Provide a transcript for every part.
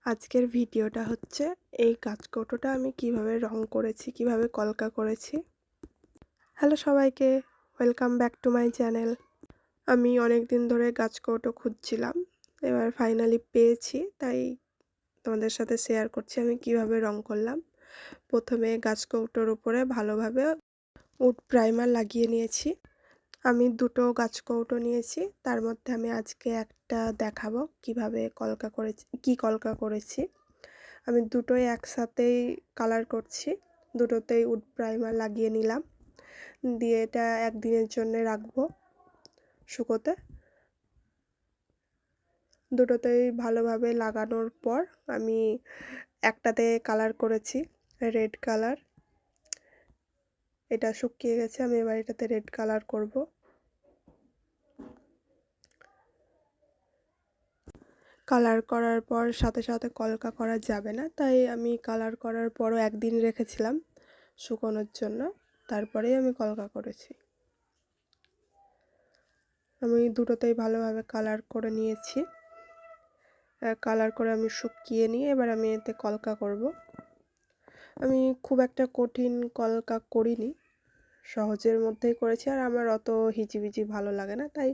আজকের ভিডিওটা হচ্ছে এই কাচকৌটোটা আমি কিভাবে রং করেছি, কিভাবে কলকা করেছি। হ্যালো সবাইকে, welcome back to my channel. আমি অনেক দিন ধরে কাচকৌটো খুঁজছিলাম, এবার ফাইনালি পেয়েছি, তাই তোমাদের সাথে শেয়ার করছি আমি কিভাবে রং করলাম। প্রথমে কাচকৌটোর উপরে ভালোভাবে উড প্রাইমার লাগিয়ে নিয়েছি। আমি দুটো কাচকৌটো নিয়েছি, তার মধ্যে আমি আজকে একটা দেখাবো কিভাবে কলকা করেছি, কলকা করেছি। আমি দুটোই একসাথেই কালার করছি, দুটোতেই উড প্রাইমার লাগিয়ে নিলাম, দিয়ে এটা একদিনের জন্য রাখবো শুকোতে। দুটোতেই ভালোভাবে লাগানোর পর আমি একটাতে কালার করেছি রেড কালার, এটা শুকিয়ে গেছে, আমি এবার এটাতে রেড কালার করব। কালার করার পর সাথে সাথে কলকা করা যাবে না, তাই আমি কালার করার পরও একদিন রেখেছিলাম শুকোনোর জন্য, তারপরেই আমি কলকা করেছি। আমি দুটোতেই ভালোভাবে কালার করে নিয়েছি। কালার করে আমি শুকিয়ে নিয়ে এবার আমি এতে কলকা করব। আমি খুব একটা কঠিন কলকা করিনি, সহজের মধ্যেই করেছি, আর আমার অত হিজিবিজি ভালো লাগে না, তাই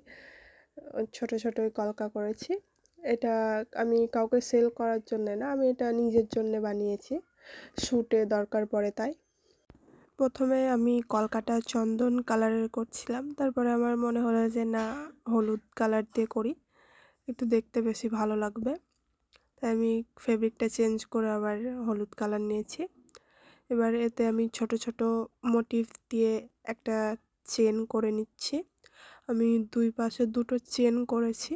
ছোট ছোটই কলকা করেছি। এটা আমি কাউকে সেল করার জন্য না, আমি এটা নিজের জন্য বানিয়েছি, শ্যুটে দরকার পড়ে তাই। প্রথমে আমি কলকাটা চন্দন কালারের করছিলাম, তারপরে আমার মনে হলো যে না, হলুদ কালার দিয়ে করি, একটু দেখতে বেশি ভালো লাগবে, তাই আমি ফেব্রিকটা চেঞ্জ করে আবার হলুদ কালার নিয়েছি। এবার এতে আমি ছোট ছোট মোটিভ দিয়ে একটা চেন করে নিচ্ছি। আমি দুই পাশে দুটো চেন করেছি,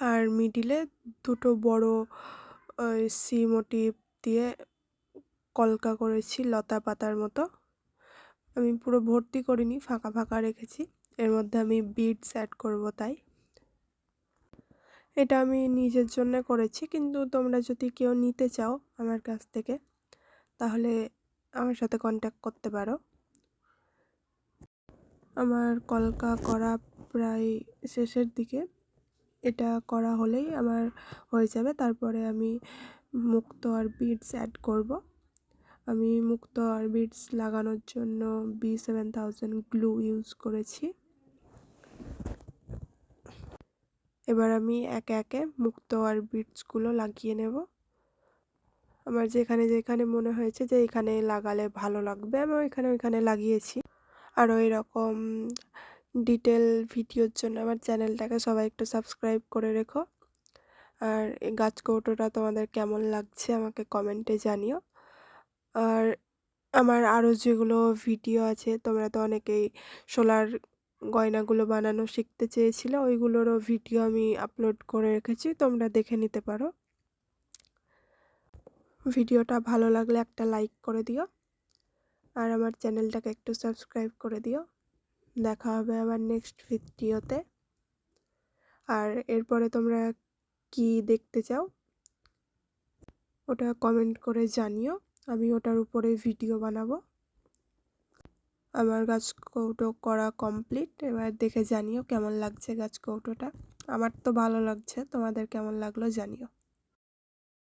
আর মিডিলে দুটো বড় সি মোটিভ দিয়ে কলকা করেছি লতা পাতার মতো। আমি পুরো ভর্তি করিনি, ফাঁকা ফাঁকা রেখেছি, এর মধ্যে আমি বিডস অ্যাড করব তাই। এটা আমি নিজের জন্য করেছি, কিন্তু তোমরা যদি কেউ নিতে চাও আমার কাছ থেকে তাহলে আমার সাথে কন্ট্যাক্ট করতে পারো। আমার কলকা করা প্রায় শেষের দিকে, এটা করা হলেই আমার হয়ে যাবে। তারপরে আমি মুক্ত আর বিডস অ্যাড করব। আমি মুক্ত আর বিডস লাগানোর জন্য B7000 গ্লু ইউজ করেছি। এবার আমি একে একে মুক্ত আর বিডসগুলো লাগিয়ে নেব। আমার যেখানে যেখানে মনে হয়েছে যে এখানে লাগালে ভালো লাগবে, আমি ওইখানে লাগিয়েছি। আরও এরকম ডিটেল ভিডিওর জন্য আমার চ্যানেলটাকে সবাই একটু সাবস্ক্রাইব করে রেখো। আর এই গাছকৌটোটা তোমাদের কেমন লাগছে আমাকে কমেন্টে জানিও। আর আমার আরও যেগুলো ভিডিও আছে, তোমরা তো অনেকেই সোলার গয়নাগুলো বানানো শিখতে চেয়েছিলে, ওইগুলোরও ভিডিও আমি আপলোড করে রেখেছি, তোমরা দেখে নিতে পারো। ভিডিওটা ভালো লাগলে একটা লাইক করে দিও, আর আমার চ্যানেলটাকে একটু সাবস্ক্রাইব করে দিও। দেখা হবে আবার নেক্সট ভিডিওতে। আর এরপরে তোমরা কি দেখতে চাও ওটা কমেন্ট করে জানিও, আমি ওটার উপরে ভিডিও বানাবো। আমার গাছকৌটো করা কমপ্লিট, এবার দেখে জানিও কেমন লাগছে গাছকৌটোটা। আমার তো ভালো লাগছে, তোমাদের কেমন লাগলো জানিও।